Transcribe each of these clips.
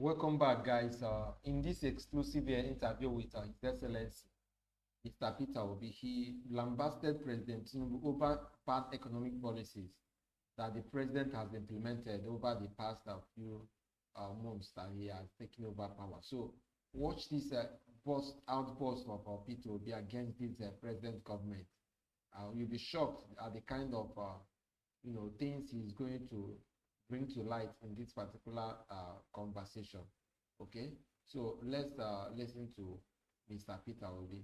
Welcome back, guys. In this exclusive interview with His Excellency, Mr. Peter Obi, he lambasted President Tinubu over bad economic policies that the president has implemented over the past few months that he has taken over power. So, watch this outburst of Peter Obi against this president government. You'll be shocked at the kind of things he's going to bring to light in this particular conversation. Okay, so let's listen to Mr. Peter Obi.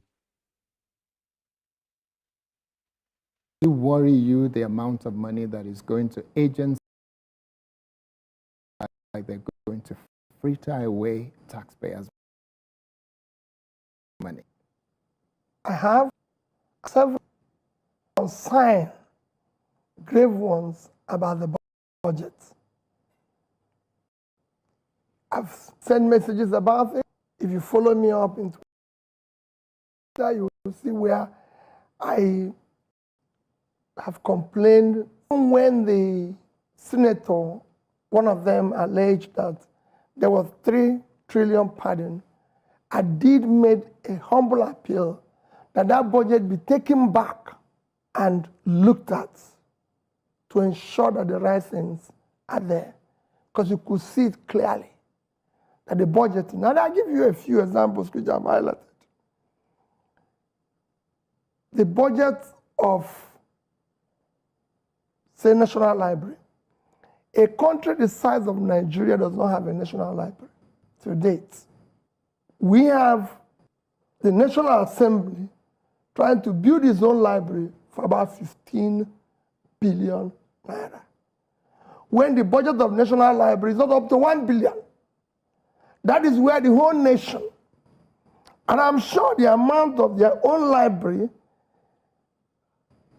Worry you the amount of money that is going to agencies like they're going to fritter away taxpayers' money? I have several concerns, grave ones, about the budget. I've sent messages about it. If you follow me up into Twitter, you will see where I have complained when the senator, one of them, alleged that there was 3 trillion pardon. I did make a humble appeal that that budget be taken back and looked at to ensure that the right things are there, because you could see it clearly that the budget. Now I'll give you a few examples which I've highlighted. The budget of, say, National Library. A country the size of Nigeria does not have a national library to date. We have the National Assembly trying to build its own library for about 15 billion naira, when the budget of National Library is not up to 1 billion. That is where the whole nation, and I'm sure the amount of their own library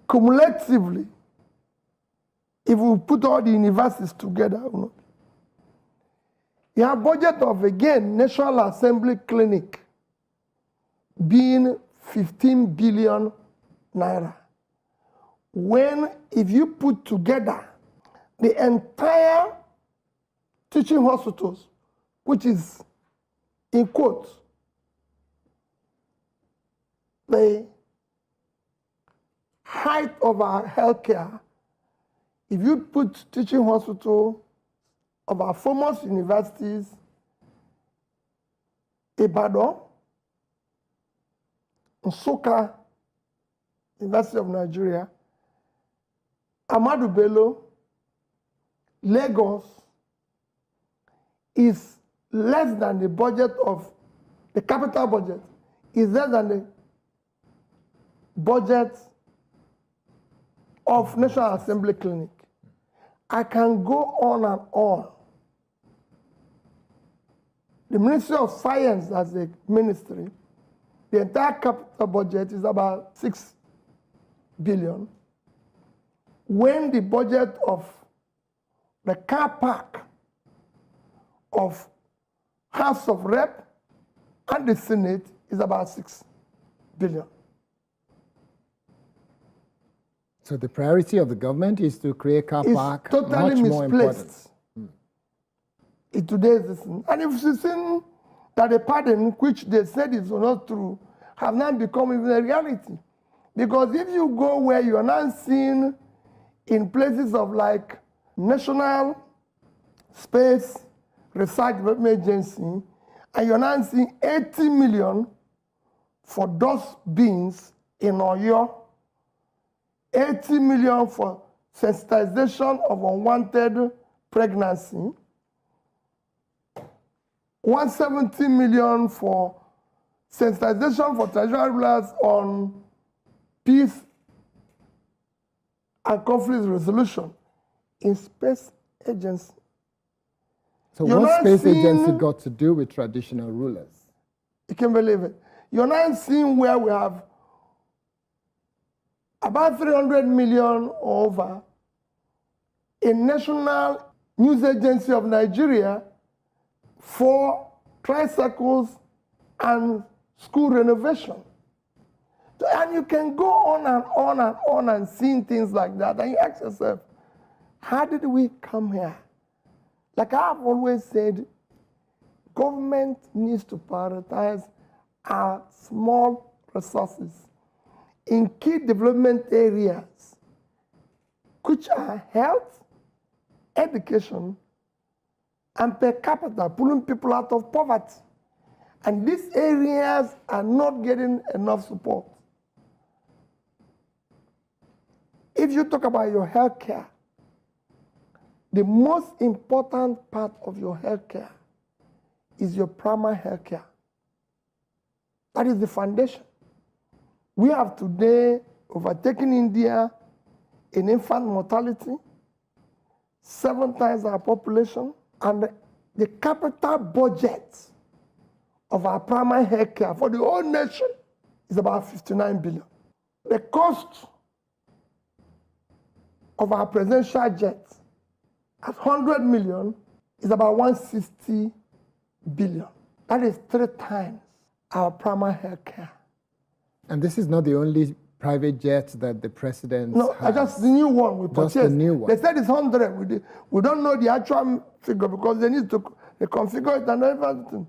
cumulatively, if we put all the universities together, you have budget of, again, National Assembly Clinic being 15 billion naira. When, if you put together the entire teaching hospitals, which is, in quotes, the height of our healthcare, if you put teaching hospital of our foremost universities, Ibadan, Nsukka, University of Nigeria, Ahmadu Bello, Lagos, is less than the budget of the capital budget, is less than the budget of National Assembly Clinic. I can go on and on. The Ministry of Science as a ministry, the entire capital budget is about 6 billion. When the budget of the car park of House of Rep and the Senate is about 6 billion. So the priority of the government is to create car park. It's totally much more important. misplaced in today's system. And if you've seen that the pardon, which they said is not true, have now become even a reality. Because if you go where you are now seeing in places of like National Space Research Development Agency, and you're now seeing 80 million for dust bins in Oyo, 80 million for sensitization of unwanted pregnancy, 170 million for sensitization for traditional rulers on peace and conflict resolution in space agency. So what space agency got to do with traditional rulers? You can believe it. You're now seeing where we have about 300 million over a national news agency of Nigeria for tricycles and school renovation. And you can go on and on and on and seeing things like that. And you ask yourself, how did we come here? Like I've always said, government needs to prioritize our small resources in key development areas, which are health, education, and per capita, pulling people out of poverty. And these areas are not getting enough support. If you talk about your health care, the most important part of your health care is your primary health care. That is the foundation. We have today overtaken India in infant mortality, 7 times our population, and the capital budget of our primary health care for the whole nation is about 59 billion. The cost of our presidential jet at 100 million is about 160 billion. That is 3 times our primary health care. And this is not the only private jet that the president No, has. just the new one we purchased. Just the new one. They said it's 100. We don't know the actual figure because they need to reconfigure it and everything.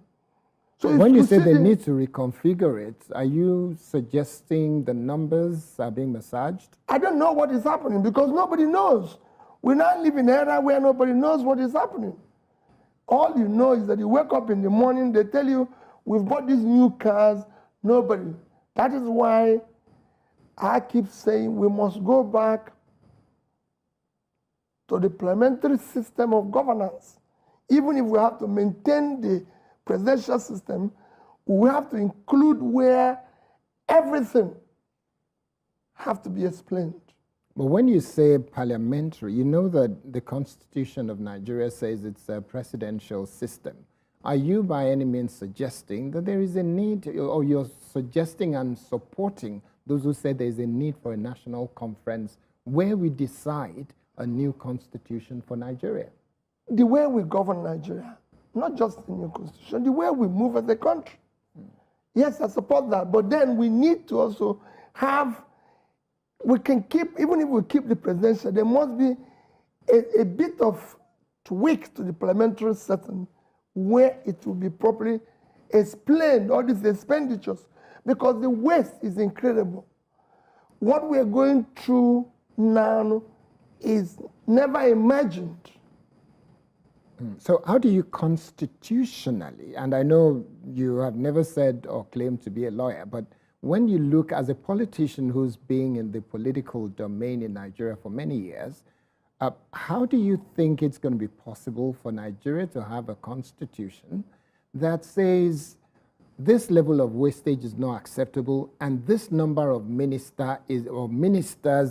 So when you say they need to reconfigure it, are you suggesting the numbers are being massaged? I don't know what is happening because nobody knows. We now live in an era where nobody knows what is happening. All you know is that you wake up in the morning, they tell you, we've bought these new cars, nobody. That is why I keep saying we must go back to the parliamentary system of governance. Even if we have to maintain the presidential system, we have to include where everything have to be explained. But when you say parliamentary, you know that the Constitution of Nigeria says it's a presidential system. Are you by any means suggesting that there is a need, or you're suggesting and supporting those who say there is a need for a national conference where we decide a new constitution for Nigeria? The way we govern Nigeria, not just the new constitution, the way we move as a country. Yes, I support that. But then we need to also have, we can keep, even if we keep the presidential, there must be a bit of tweak to the parliamentary setting where it will be properly explained, all these expenditures, because the waste is incredible. What we are going through now is never imagined. So how do you constitutionally, and I know you have never said or claimed to be a lawyer, but when you look as a politician who's been in the political domain in Nigeria for many years, how do you think it's going to be possible for Nigeria to have a constitution that says this level of wastage is not acceptable and this number of ministers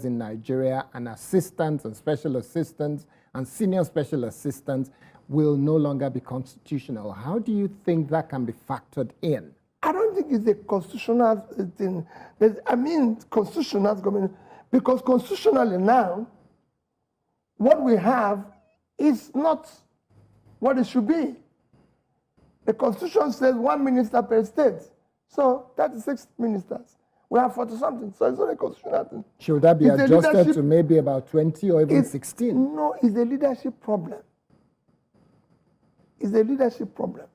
in Nigeria and assistants and special assistants and senior special assistants will no longer be constitutional? How do you think that can be factored in? I don't think it's a constitutional thing. Constitutional government, because constitutionally now, what we have is not what it should be. The Constitution says 1 minister per state. So 36 ministers. We have 40-something. So it's not a constitutional thing. Should that be adjusted to maybe about 20 or even 16? No, it's a leadership problem. It's a leadership problem.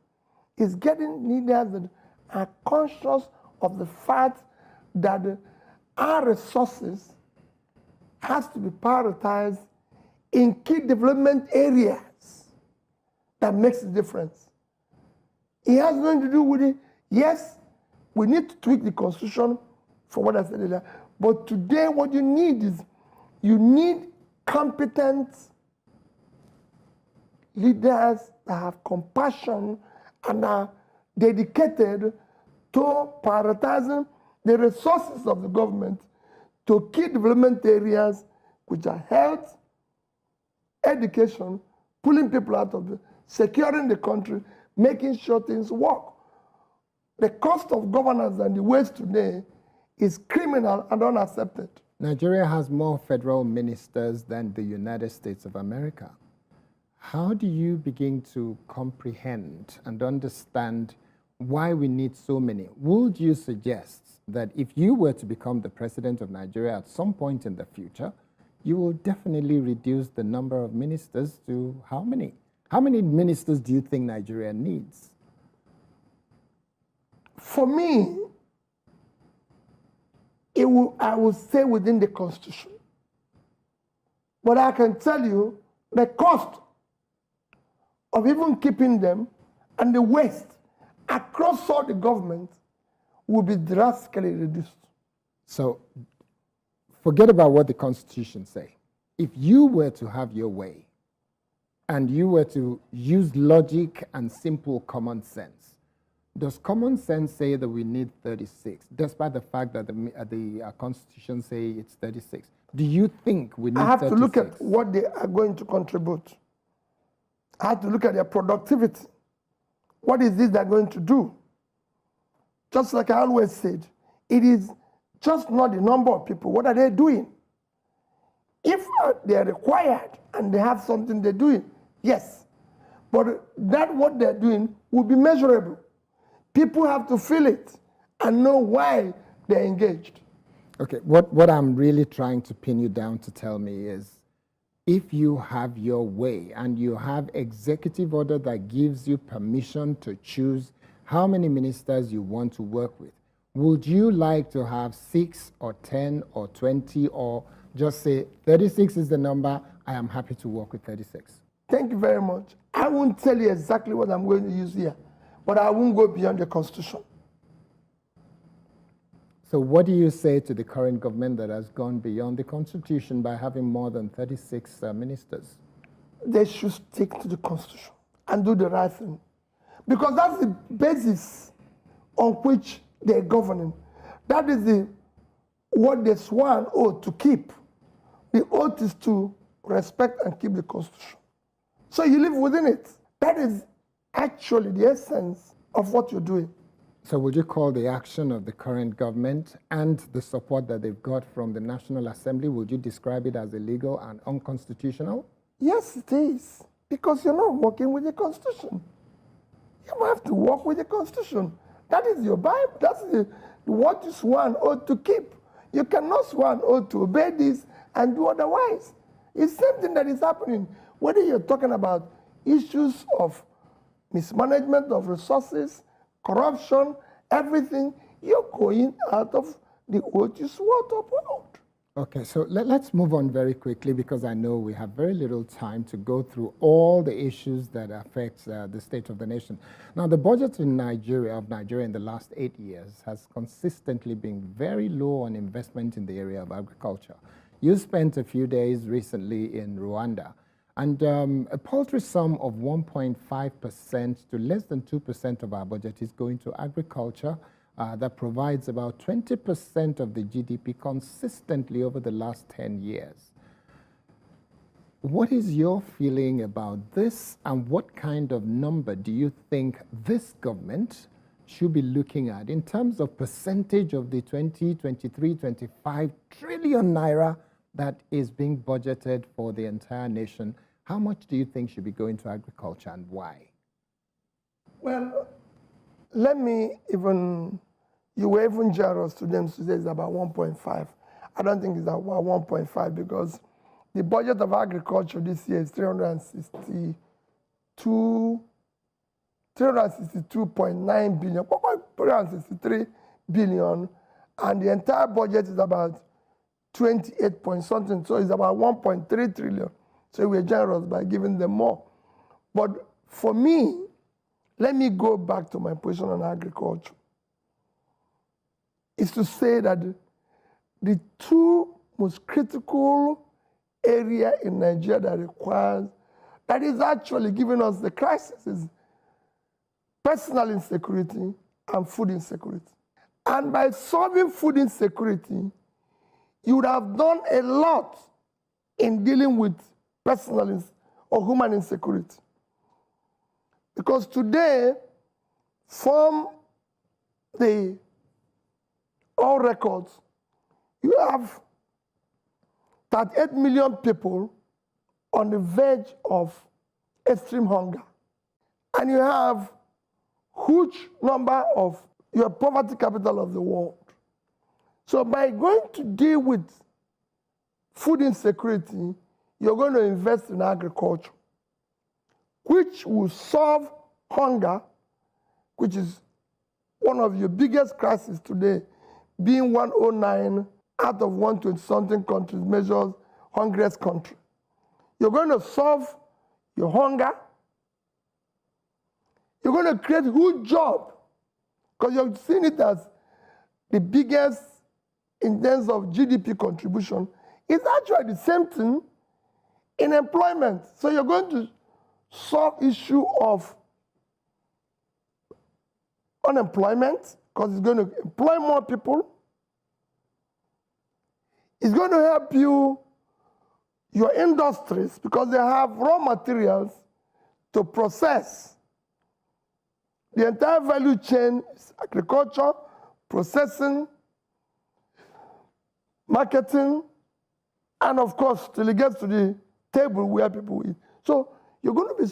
It's getting leaders that are conscious of the fact that our resources has to be prioritized in key development areas that makes a difference. It has nothing to do with it. Yes, we need to tweak the Constitution for what I said earlier. But today what you need is, you need competent leaders that have compassion and are dedicated to prioritizing the resources of the government to key development areas, which are health, education, pulling people out of it, securing the country, making sure things work. The cost of governance and the waste today is criminal and unaccepted. Nigeria has more federal ministers than the United States of America. How do you begin to comprehend and understand why we need so many? Would you suggest that if you were to become the president of Nigeria at some point in the future, you will definitely reduce the number of ministers to how many? How many ministers do you think Nigeria needs? For me, I will stay within the Constitution. But I can tell you the cost of even keeping them and the waste across all the government will be drastically reduced. So forget about what the Constitution says. If you were to have your way and you were to use logic and simple common sense, does common sense say that we need 36, despite the fact that the Constitution says it's 36? Do you think we need 36? I have to look at what they are going to contribute. I have to look at their productivity. What is this they're going to do? Just like I always said, it is just not the number of people. What are they doing? If they are required and they have something they're doing, yes. But that what they're doing will be measurable. People have to feel it and know why they're engaged. Okay, what I'm really trying to pin you down to tell me is, if you have your way and you have executive order that gives you permission to choose how many ministers you want to work with, would you like to have 6 or 10 or 20, or just say 36 is the number, I am happy to work with 36? Thank you very much. I won't tell you exactly what I'm going to use here, but I won't go beyond the Constitution. So what do you say to the current government that has gone beyond the Constitution by having more than 36 ministers? They should stick to the Constitution and do the right thing. Because that's the basis on which they're governing. That is what they swore an oath to keep. The oath is to respect and keep the Constitution. So you live within it. That is actually the essence of what you're doing. So would you call the action of the current government and the support that they've got from the National Assembly, would you describe it as illegal and unconstitutional? Yes, it is. Because you're not working with the Constitution. You have to work with the Constitution. That is your Bible. That's what you swore an oath to keep. You cannot swear an oath to obey this and do otherwise. It's the same thing that is happening. Whether you're talking about issues of mismanagement of resources, corruption, everything, you're going out of the oath you swore to uphold. Okay, so let's move on very quickly, because I know we have very little time to go through all the issues that affect the state of the nation. Now, the budget in Nigeria in the last 8 years has consistently been very low on investment in the area of agriculture. You spent a few days recently in Rwanda, and a paltry sum of 1.5% to less than 2% of our budget is going to agriculture. That provides about 20% of the GDP consistently over the last 10 years. What is your feeling about this, and what kind of number do you think this government should be looking at in terms of percentage of the 23, 25 trillion naira that is being budgeted for the entire nation? How much do you think should be going to agriculture, and why? Well, let me you were even generous to them to say it's about 1.5. I don't think it's about 1.5, because the budget of agriculture this year is 362.9 billion, 363 billion, and the entire budget is about 28 point something, so it's about 1.3 trillion. So we're generous by giving them more. But for me, let me go back to my position on agriculture. Is to say that the two most critical area in Nigeria that is actually giving us the crisis is personal insecurity and food insecurity. And by solving food insecurity, you would have done a lot in dealing with personal or human insecurity. Because today, from the all records, you have 38 million people on the verge of extreme hunger. And you have huge number of your poverty capital of the world. So by going to deal with food insecurity, you're going to invest in agriculture, which will solve hunger, which is one of your biggest crises today being 109 out of 120-something countries measures hungriest country. You're going to solve your hunger. You're going to create huge job because you're seeing it as the biggest in terms of GDP contribution. It's actually the same thing in employment. So you're going to solve issue of unemployment because it's going to employ more people. It's going to help you, your industries, because they have raw materials to process. The entire value chain is agriculture, processing, marketing, and of course, till it gets to the table where people eat. So you're going to be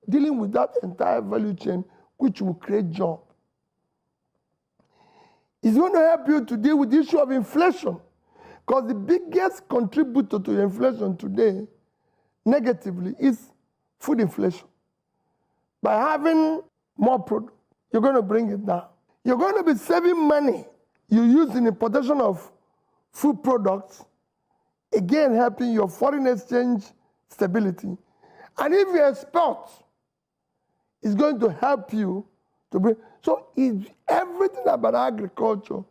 dealing with that entire value chain, which will create jobs. It's going to help you to deal with the issue of inflation, because the biggest contributor to inflation today, negatively, is food inflation. By having more product, you're going to bring it down. You're going to be saving money you use in importation of food products, again helping your foreign exchange stability. And if you export, it's going to help you to bring. So everything about agriculture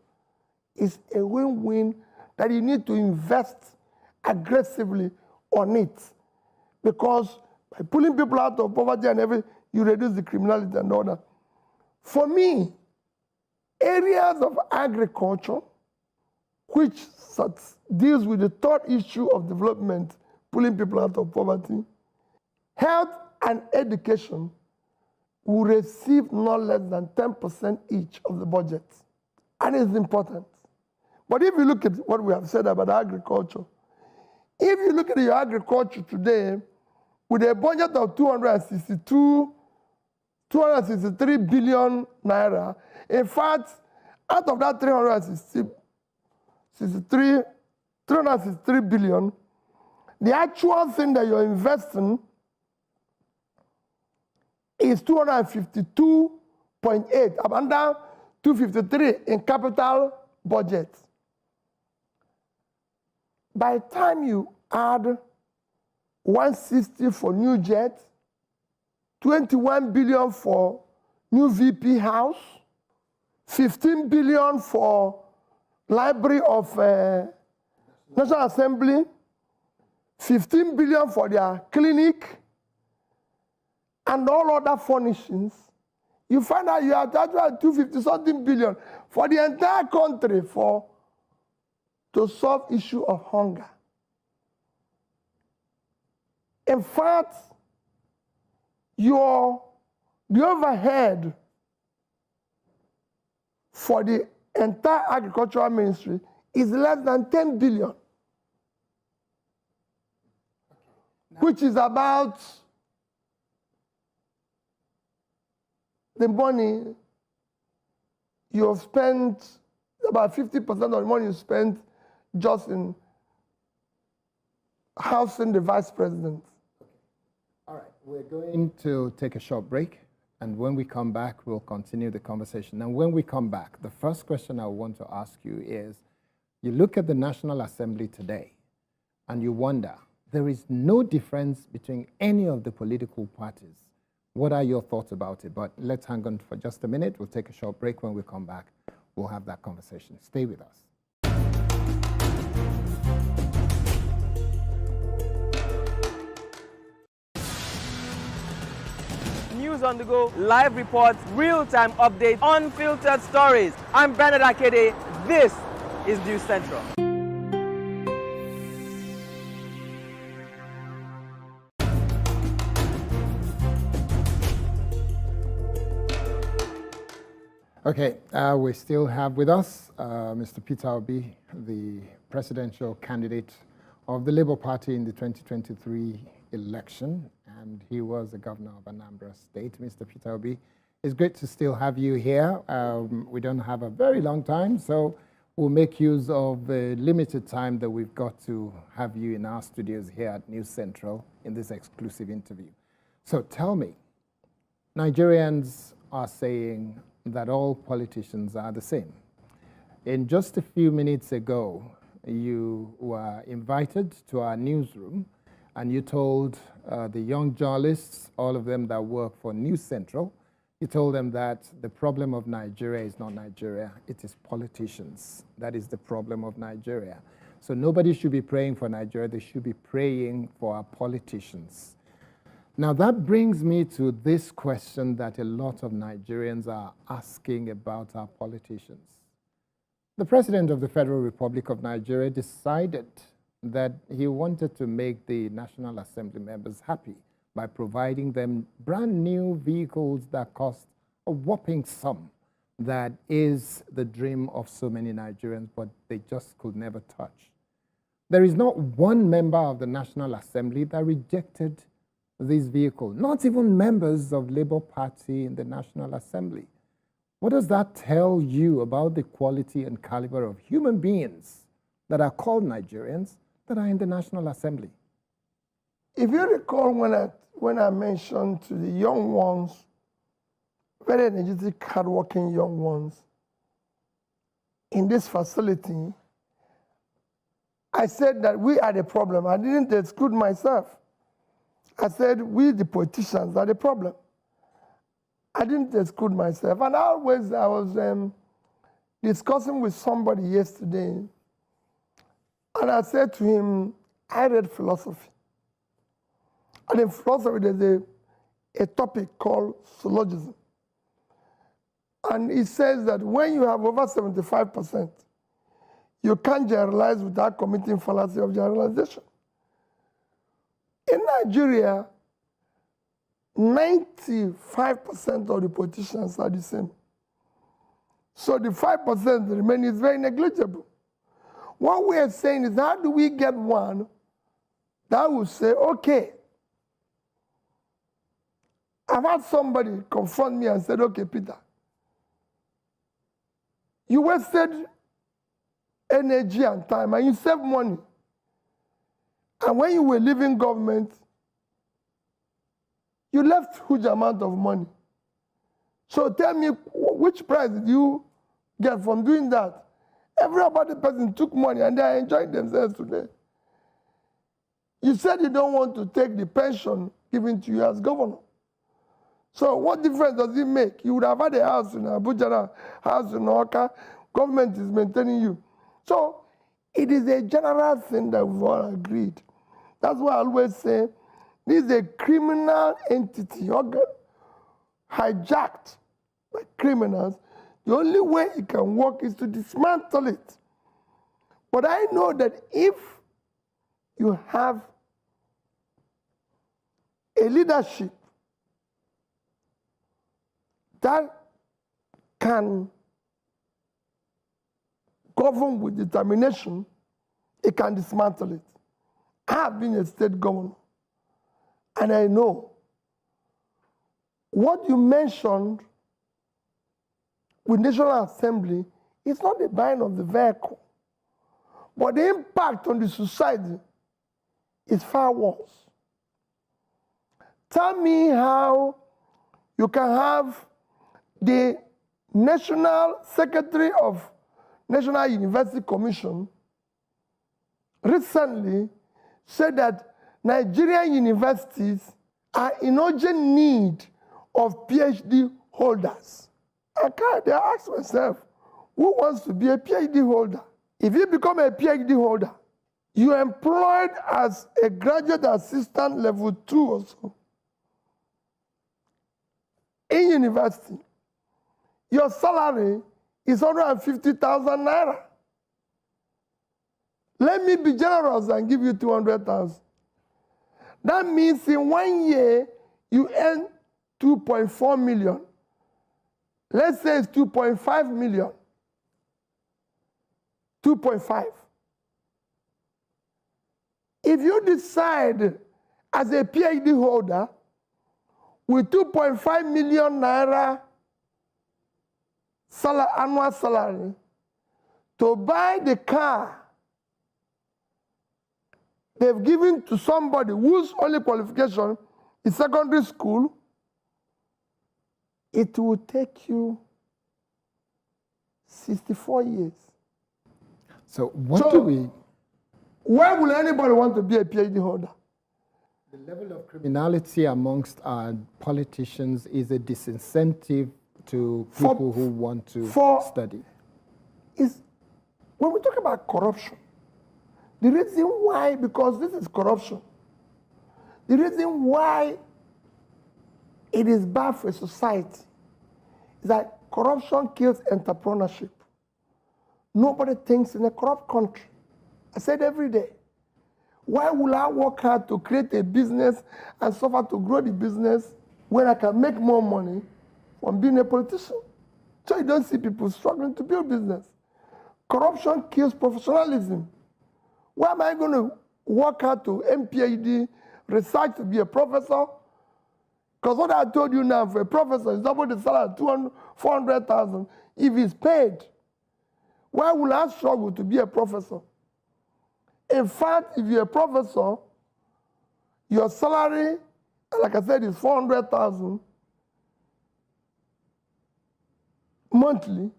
is a win-win that you need to invest aggressively on it. Because by pulling people out of poverty and everything, you reduce the criminality and all that. For me, areas of agriculture, which deals with the third issue of development, pulling people out of poverty, health and education will receive no less than 10% each of the budget. And it's important. But if you look at what we have said about agriculture, if you look at your agriculture today, with a budget of 263 billion naira, in fact, out of that 363 billion, the actual thing that you're investing is 252.8, under 253 in capital budget. By the time you add 160 for new jet, 21 billion for new VP house, 15 billion for Library of National Assembly, 15 billion for their clinic, and all other furnishings, you find out you have actually 250-something billion for the entire country to solve issue of hunger. In fact, the overhead for the entire agricultural ministry is less than 10 billion, which is about the money you have spent, about 50% of the money you spent just in housing the vice president. All right, we're going to take a short break, and when we come back, we'll continue the conversation. And when we come back, the first question I want to ask you is, you look at the National Assembly today, and you wonder, there is no difference between any of the political parties. What are your thoughts about it? But let's hang on for just a minute. We'll take a short break. When we come back, we'll have that conversation. Stay with us. News on the go, live reports, real-time updates, unfiltered stories. I'm Bernard Akede. This is News Central. Okay, we still have with us Mr. Peter Obi, the presidential candidate of the Labour Party in the 2023 election, and he was the governor of Anambra State. Mr. Peter Obi, it's great to still have you here. We don't have a very long time, so we'll make use of the limited time that we've got to have you in our studios here at News Central in this exclusive interview. So tell me, Nigerians are saying, that all politicians are the same. In just a few minutes ago, you were invited to our newsroom and you told the young journalists, all of them that work for News Central, you told them that the problem of Nigeria is not Nigeria, it is politicians. That is the problem of Nigeria. So nobody should be praying for Nigeria, they should be praying for our politicians. Now that brings me to this question that a lot of Nigerians are asking about our politicians. The President of the Federal Republic of Nigeria decided that he wanted to make the National Assembly members happy by providing them brand new vehicles that cost a whopping sum. That is the dream of so many Nigerians, but they just could never touch. There is not one member of the National Assembly that rejected this vehicle, not even members of Labour Party in the National Assembly. What does that tell you about the quality and caliber of human beings that are called Nigerians that are in the National Assembly? If you recall when I mentioned to the young ones, very energetic, hardworking young ones in this facility, I said that we are the problem. I didn't exclude myself. I said we, the politicians, are the problem. I didn't exclude myself. And I was discussing with somebody yesterday, and I said to him, I read philosophy. And in philosophy, there's a topic called syllogism. And it says that when you have over 75%, you can't generalize without committing fallacy of generalization. In Nigeria, 95% of the politicians are the same. So the 5% remaining is very negligible. What we are saying is, how do we get one that will say, okay, I've had somebody confront me and said, okay, Peter, you wasted energy and time and you saved money. And when you were leaving government, you left huge amount of money. So tell me, which price did you get from doing that? Every other person took money and they are enjoying themselves today. You said you don't want to take the pension given to you as governor. So what difference does it make? You would have had a house in Abuja, a house in Oka, government is maintaining you. So it is a general thing that we've all agreed. That's why I always say, this is a criminal entity, organ, hijacked by criminals. The only way it can work is to dismantle it. But I know that if you have a leadership that can govern with determination, it can dismantle it. I have been a state governor, and I know what you mentioned with National Assembly is not the buying of the vehicle, but the impact on the society is far worse. Tell me how you can have the National Secretary of National University Commission recently said that Nigerian universities are in urgent need of PhD holders. I ask myself, who wants to be a PhD holder? If you become a PhD holder, you are employed as a graduate assistant level 2 or so in university. Your salary is 150,000 naira. Let me be generous and give you 200,000. That means in 1 year, you earn 2.4 million. Let's say it's 2.5 million. 2.5. If you decide as a PhD holder with 2.5 million naira annual salary to buy the car they've given to somebody whose only qualification is secondary school, it will take you 64 years. So what do we... Why would anybody want to be a PhD holder? The level of criminality amongst our politicians is a disincentive to people who want to study. When we talk about corruption, the reason why, because this is corruption, the reason why it is bad for society is that corruption kills entrepreneurship. Nobody thinks in a corrupt country. I said every day, why will I work hard to create a business and suffer to grow the business when I can make more money from being a politician? So you don't see people struggling to build business. Corruption kills professionalism. Why am I going to work hard to MPhD, research to be a professor? Because what I told you now, for a professor, is double the salary, 400,000 if he's paid. Why will I struggle to be a professor? In fact, if you're a professor, your salary, like I said, is 400,000 monthly,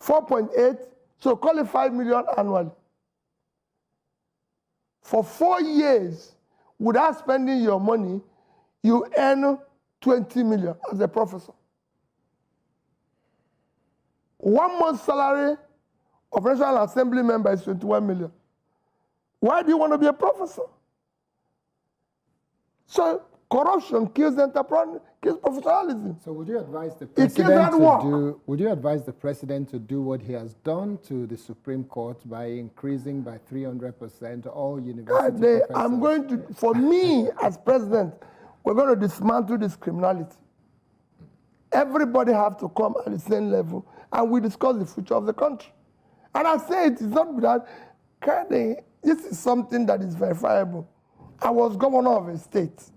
4.8, so call it 5 million annually. For 4 years, without spending your money, you earn 20 million as a professor. 1 month's salary of National Assembly member is 21 million. Why do you want to be a professor? So corruption kills entrepreneur, kills professionalism. So would you advise the president to do what he has done to the Supreme Court by increasing by 300% all university professors? For me as president, we're going to dismantle this criminality. Everybody have to come at the same level, and we discuss the future of the country. And I say it's not without this is something that is verifiable. I was governor of a state.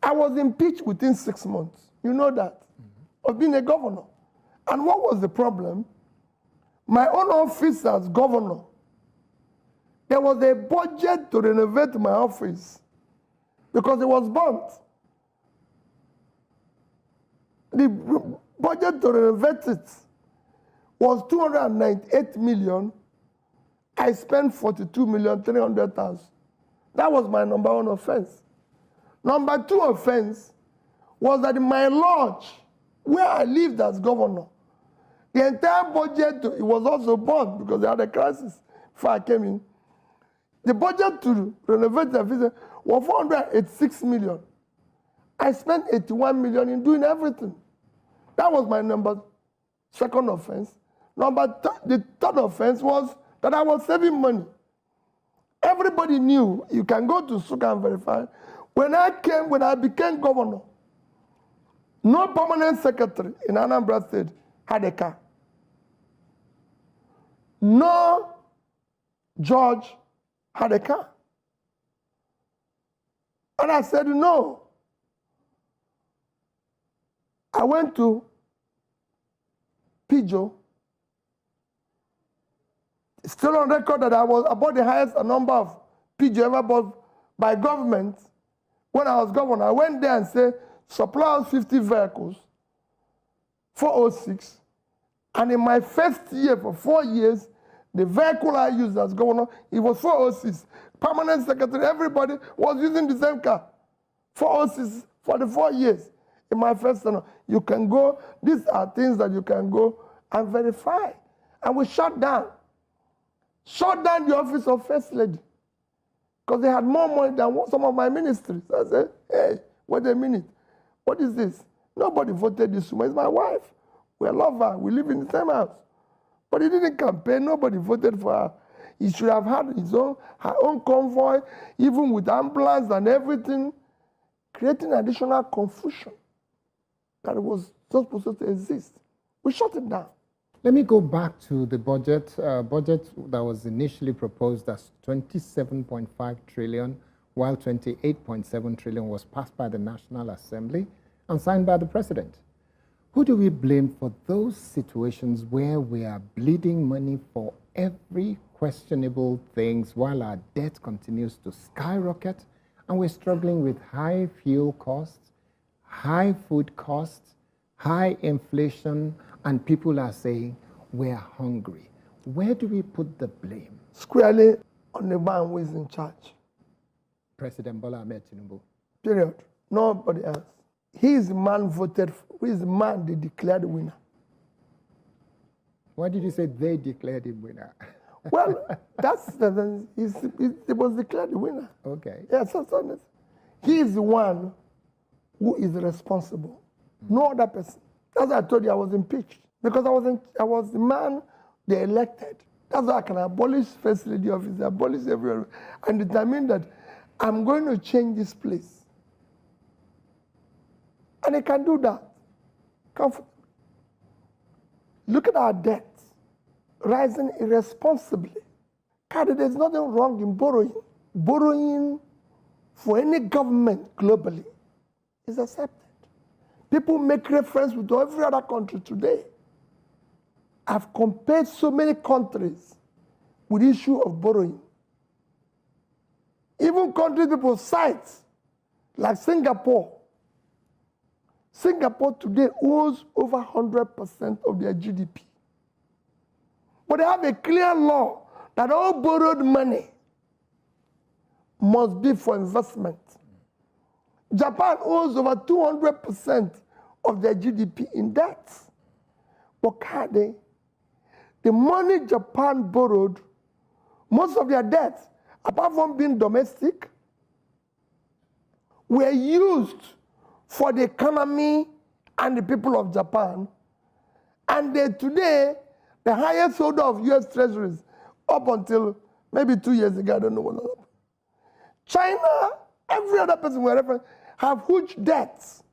I was impeached within 6 months. You know that, of being a governor. And what was the problem? My own office as governor, there was a budget to renovate my office because it was burnt. The budget to renovate it was 298 million. I spent 42,300,000. That was my number one offense. Number two offense was that in my lodge, where I lived as governor, the entire budget, it was also burnt because they had a crisis before I came in. The budget to renovate the office was 486 million. I spent 81 million in doing everything. That was my second offense. The third offense was that I was saving money. Everybody knew. You can go to Suka and verify. When I became governor, no permanent secretary in Anambra State had a car. No judge had a car. And I said, no. I went to Pijo. It's still on record that I was about the highest number of Pijo ever bought by government. When I was governor, I went there and said, supply us 50 vehicles, 406. And in my first year, for 4 years, the vehicle I used as governor, it was 406. Permanent secretary, everybody was using the same car. 406 for the 4 years. In my first tenure, you can go, these are things that you can go and verify. And we shut down the office of First Lady because they had more money than some of my ministries. I said, hey, wait a minute. What is this? Nobody voted this woman. It's my wife. We love her. We live in the same house. But he didn't campaign. Nobody voted for her. He should have had her own convoy, even with ambulance and everything, creating additional confusion that was not supposed to exist. We shut it down. Let me go back to the budget that was initially proposed as 27.5 trillion, while 28.7 trillion was passed by the National Assembly and signed by the President. Who do we blame for those situations where we are bleeding money for every questionable things while our debt continues to skyrocket and we're struggling with high fuel costs, high food costs, high inflation, and people are saying we're hungry. Where do we put the blame? Squarely on the man who is in charge. President Bola Ahmed Tinubu. Period. Nobody else. He is the man voted for. He is the man they declared the winner. Why did you say they declared him winner? Well, he was declared the winner. Okay. Yes, he is the one who is responsible. No other person. That's why I told you I was impeached. Because I was the man they elected. That's why I can abolish First Lady office, abolish everywhere, and determine that I'm going to change this place. And I can do that comfortably. Look at our debt rising irresponsibly. There's nothing wrong in borrowing. Borrowing for any government globally is accepted. People make reference with every other country today. I've compared so many countries with the issue of borrowing. Even countries people cite, like Singapore. Singapore today owes over 100% of their GDP. But they have a clear law that all borrowed money must be for investment. Japan owes over 200% of their GDP in debt. But the money Japan borrowed, most of their debts, apart from being domestic, were used for the economy and the people of Japan. And today, the highest holder of US treasuries, up until maybe 2 years ago, I don't know what happened. China, every other person we reference, have huge debts.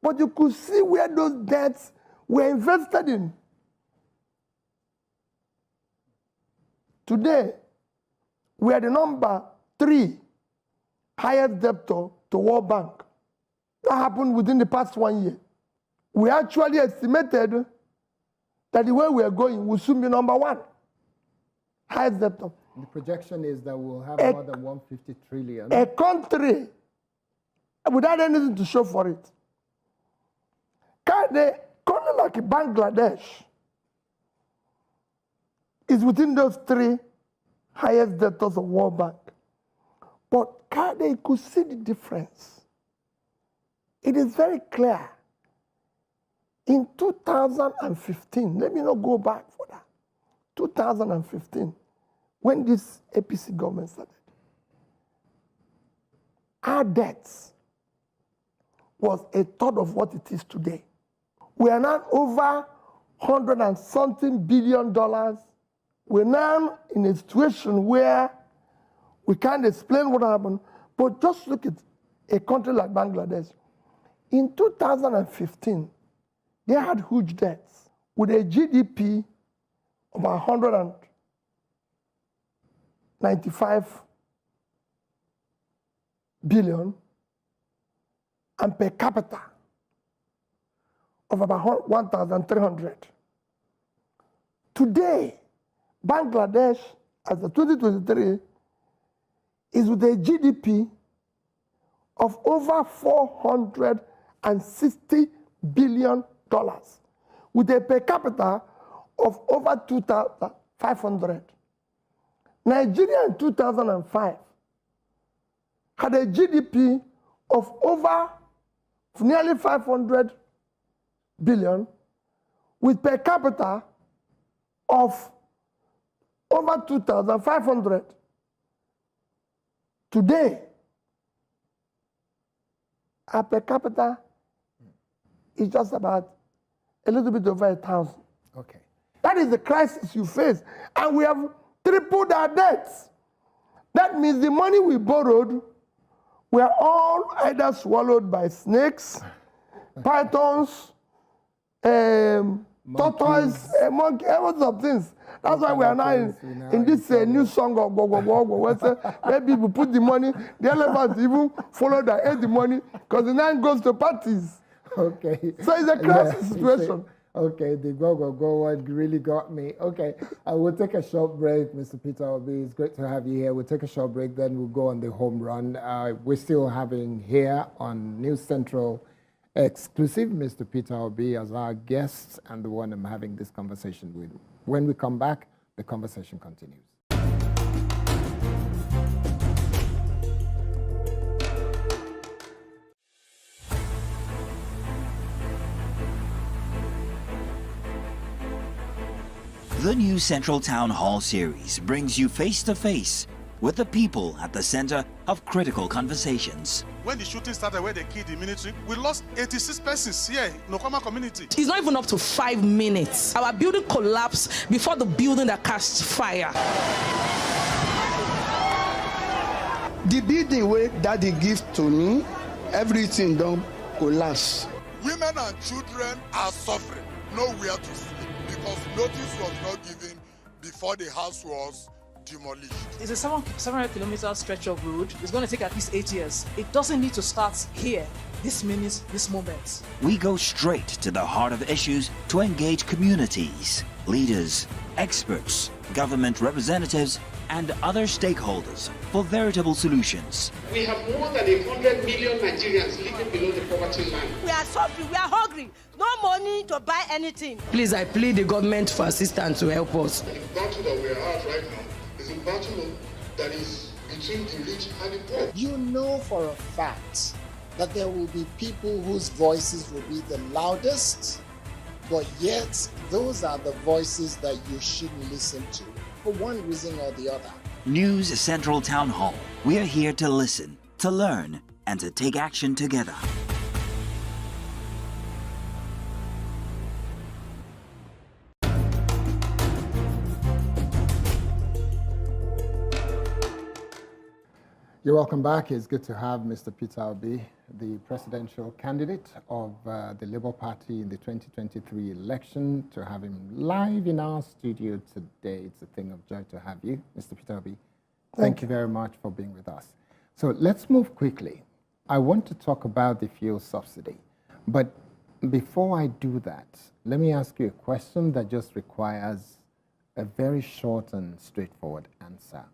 But you could see where those debts were invested in. Today, we are the number 3 highest debtor to World Bank. That happened within the past 1 year. We actually estimated that the way we are going will soon be number 1 highest debtor. The projection is that we'll have more than 150 trillion. A country without anything to show for it. A country like Bangladesh is within those 3 highest debtors of World Bank. But they could see the difference. It is very clear. In 2015, let me not go back for that. 2015, when this APC government started, our debts was a third of what it is today. We are now over $100 and something billion. We're now in a situation where we can't explain what happened, but just look at a country like Bangladesh. In 2015, they had huge debts with a GDP of 195 billion and per capita of about 1,300. Today, Bangladesh, as of 2023, is with a GDP of over $460 billion, with a per capita of over 2,500. Nigeria in 2005 had a GDP of over nearly 500 billion, with per capita of over 2,500. Today, our per capita is just about a little bit over 1,000. Okay. That is the crisis you face. And we have tripled our debts. That means the money we borrowed were all either swallowed by snakes, pythons, tortoise, monkey, lots of things. That's why we are now in this new song of go, where people put the money, the elephants even follow that ate the money, because the man goes to parties. Okay. So it's a crisis situation. Okay, the go one really got me. Okay, we'll take a short break, Mr. Peter Obi. It's great to have you here. We'll take a short break, then we'll go on the home run. We're still having here on News Central Exclusive Mr. Peter Obi as our guest and the one I'm having this conversation with. When we come back, the conversation continues. The new Central Town Hall series brings you face to face with the people at the center of critical conversations. When the shooting started, where they killed the military, we lost 86 persons here in Okama community. It's not even up to 5 minutes. Our building collapsed before the building that cast fire. The building where daddy give to me, everything don't collapse. Women and children are suffering, nowhere to sleep, because notice was not given before the house was demolished. It's a 700 kilometer stretch of road. It's going to take at least 8 years. It doesn't need to start here, this minute, this moment. We go straight to the heart of issues to engage communities, leaders, experts, government representatives, and other stakeholders for veritable solutions. We have more than 100 million Nigerians living below the poverty line. We are suffering, we are hungry, no money to buy anything. Please, I plead the government for assistance to help us. The battle that we are at right now is a battle that is between the rich and the poor. You know for a fact that there will be people whose voices will be the loudest, but yet those are the voices that you shouldn't listen to, for one reason or the other. News Central Town Hall. We are here to listen, to learn, and to take action together. You're welcome back. It's good to have Mr. Peter Obi, the presidential candidate of the Labour Party in the 2023 election, to have him live in our studio today. It's a thing of joy to have you, Mr. Peter Obi. Thank you very much for being with us. So let's move quickly. I want to talk about the fuel subsidy. But before I do that, let me ask you a question that just requires a very short and straightforward answer.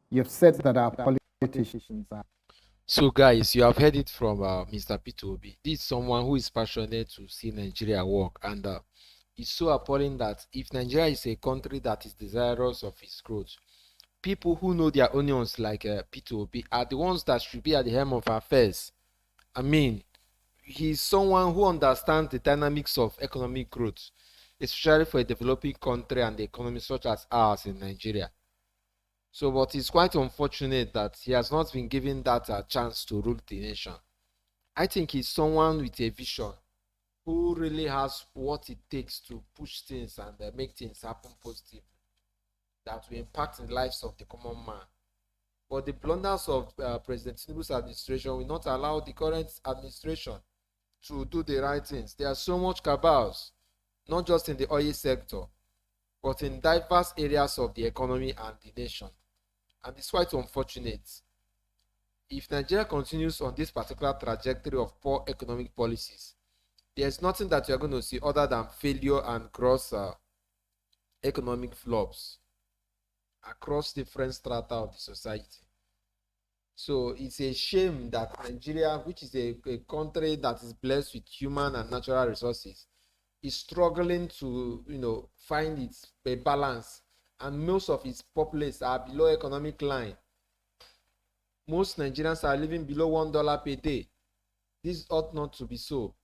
You've said that our politicians are... So guys, you have heard it from Mr. Peter Obi. This is someone who is passionate to see Nigeria work, and it's so appalling that if Nigeria is a country that is desirous of its growth, people who know their onions like Peter Obi are the ones that should be at the helm of affairs. I mean, he's someone who understands the dynamics of economic growth, especially for a developing country and the economy such as ours in Nigeria. So, but it's quite unfortunate that he has not been given that chance to rule the nation. I think he's someone with a vision who really has what it takes to push things and make things happen positively that will impact the lives of the common man. But the blunders of President Tinubu's administration will not allow the current administration to do the right things. There are so much cabals, not just in the oil sector, but in diverse areas of the economy and the nation. And it's quite unfortunate. If Nigeria continues on this particular trajectory of poor economic policies, there's nothing that you're going to see other than failure and gross economic flops across different strata of the society. So it's a shame that Nigeria, which is a country that is blessed with human and natural resources, is struggling to find its balance, and most of its populace are below economic line. Most Nigerians are living below $1 per day. This ought not to be so,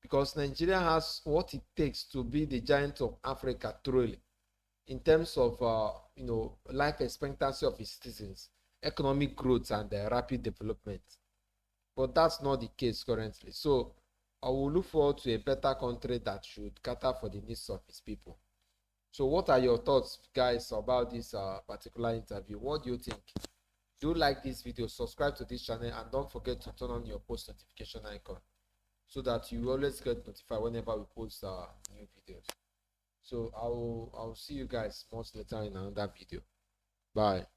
because Nigeria has what it takes to be the giant of Africa truly, in terms of life expectancy of its citizens, economic growth, and rapid development. But that's not the case currently. So I will look forward to a better country that should cater for the needs of its people. So what are your thoughts, guys, about this particular interview? What do you think? Do like this video, subscribe to this channel, and don't forget to turn on your post notification icon so that you always get notified whenever we post new videos. So I'll see you guys much later in another video. Bye.